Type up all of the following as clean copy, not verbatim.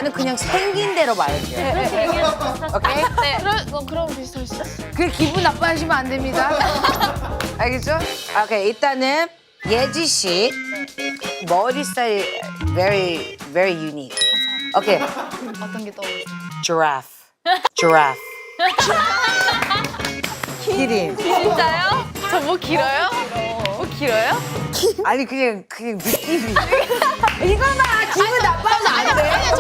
나는 그냥 생긴 대로 말할게요. 오케이? 네. 그럼 비슷할 수 있어. 그 기분 나빠하시면 안 됩니다. 알겠죠? 오케이, 일단은 예지 씨 머리 스타일 very very unique. 오케이, 어떤 게 떠오르죠? giraffe. giraffe. 기린. 진짜요? 저 뭐 길어요? 뭐 길어요? 아니 그냥 느낌이. 이거나 기분 나빠하면 안 돼. 아니, 저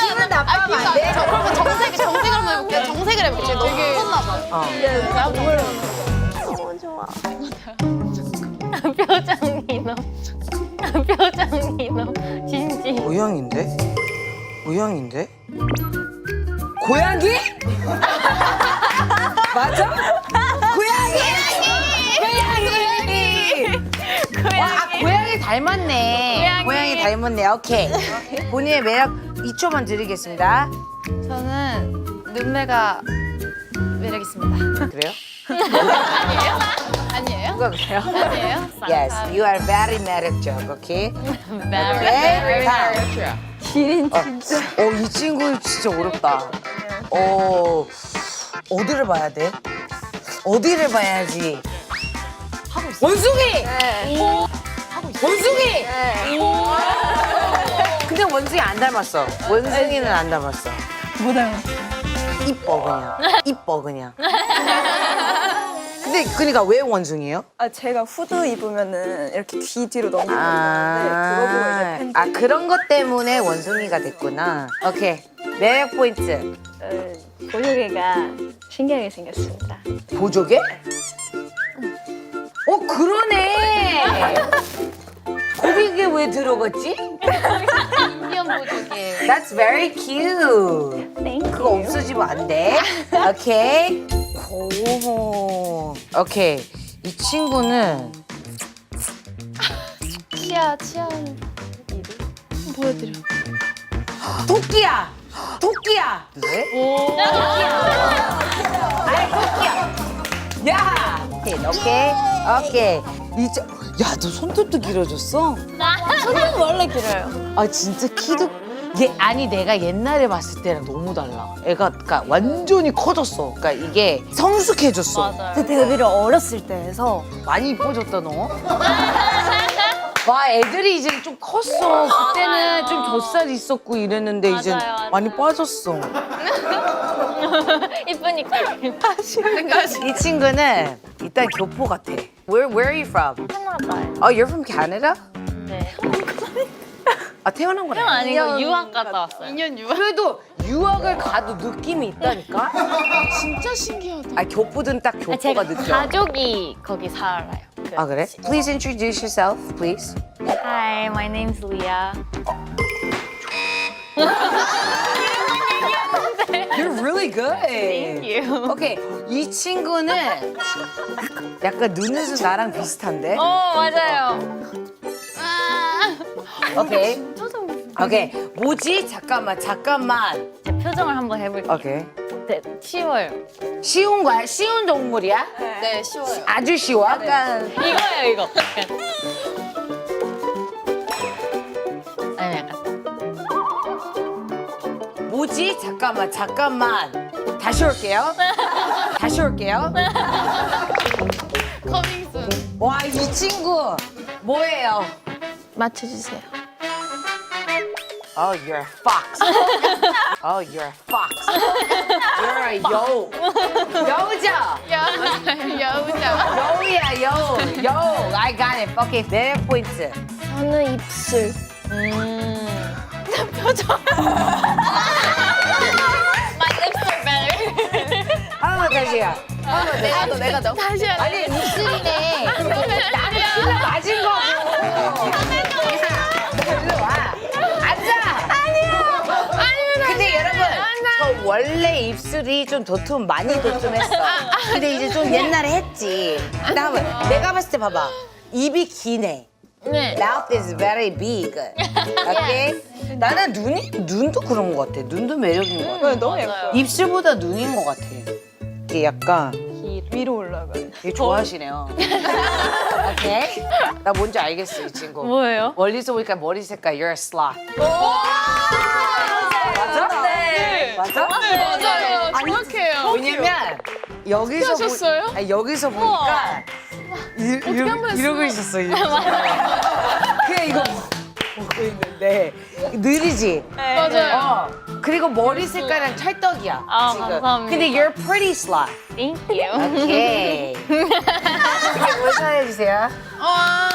기분 나빠하면 안 돼. 저 그러면 정색을 한번 해볼게요. 정색을 해볼게요. 너무 무섭나 봐. 표정이 너무 진지. 고양인데? 고양인데? 고양이? 맞아? 고양이! 고양이! 와, 고양이 닮았네. 고양이 닮았네. 오케이. 본인의 매력 2초만 드리겠습니다. 저는 눈매가 매력 있습니다. 그래요? 아니에요? 누가 그래요? 아니에요? Yes, you are very 매력적. 오케이? Very 자. 기린 진짜. 이 친구 진짜 어렵다. 어디를 봐야 돼? 어디를 봐야지? 원숭이! 원숭이! 근데 원숭이 안 닮았어. 원숭이는 안 닮았어. 뭐 닮았어? 이뻐 그냥. 이뻐 그냥. 근데 그러니까 왜 원숭이에요? 아 제가 후드 입으면은 이렇게 귀 뒤로 넘기고 있는데 그거 보고 이제 팬들이 그런 것 때문에 원숭이가 됐구나. 오케이. 매력 포인트. 보조개가 신기하게 생겼습니다. 보조개? 그러네. 거기 이게 왜 들어갔지? 인디언 보조개. That's very cute. Thank 그거 you. 없어지면 안 돼. 오케이. 고. 오케이. 이 친구는 치아 보여드려. 토끼야. 토끼야. 네? 아이 토끼야. 야. 오케이. 야, 너 손톱도 길어졌어? 손은 원래 길어요. 아 진짜 키도 아니 내가 옛날에 봤을 때랑 너무 달라. 애가 그러니까 완전히 커졌어. 그러니까 이게 성숙해졌어. 그 데뷔를 어렸을 때 해서 많이 이뻐졌다 너. 와 애들이 이제 좀 컸어. 그때는 좀 젖살 있었고 이랬는데 이제 맞아요. 많이 빠졌어. 이쁘니까. 이 친구는 일단 교포 같아. Where are you from? 캐나다요. Oh, you're from Canada? 네. 태어난 건 아니고 유학 갔다 왔어요. 2년 유학. 그래도 유학을 가도 느낌이 있다니까? 진짜 신기하다. 교포든 딱 교포가 제가 느껴. 가족이 거기 살아요. 그래? Please introduce yourself, please. Hi, my name's Leah. You're really good. Thank you. 오케이, 이 친구는 약간 눈에서 나랑 비슷한데? 맞아요. 오케이. 오케이. 뭐지? 잠깐만. 제 표정을 한번 해볼게요. 오케이. 네, 쉬워요. 쉬운 거야? 쉬운 동물이야? 네, 쉬워요. 아주 쉬워? 약간. 이거예요, 이거. 약간. 아니, 약간. 뭐지? 잠깐만. 다시 올게요. 커밍순. 와, 이 친구 뭐예요? 맞춰주세요. Oh, you're a fox. Oh, you're a fox. You're a yo. 여우죠? 여우자. 여우야, 여우. I got it. 오케이, 매력 포인트. 저는 입술. My lips are better. 하나만 다시야. 내가 너. 다시 하자. 아니, 입술이네. 나는 실로 맞은 거고. 일로 와. 앉아. 아니요. 근데 여러분, 저 원래 입술이 좀 많이 도톰했어. 근데 이제 좀 옛날에 했지. 근데 한번 내가 봤을 때 봐봐. 입이 기네. 네. Mouth is very big. 오케이? 나는 눈도 그런 것 같아. 눈도 매력인 것 같아. 너무 예뻐요. 입술보다 눈인 것 같아. 이게 약간 위로 올라가요. 되게 좋아하시네요. 오케이? 나 뭔지 알겠어, 이 친구. 뭐예요? 멀리서 보니까 머리 색깔, you're a sloth. 맞아? 맞아? 맞아요. 정확해요. 왜냐면 여기서 하셨어요? 아니, 여기서 보니까 이러고 있었어. 그냥 이거 보고 있는데 느리지. 맞아요. 그리고 머리 색깔은 찰떡이야. 아, 지금. 감사합니다. 근데 you're pretty sly. Thank you. 오케이. 이렇게 모셔해 주세요. 와.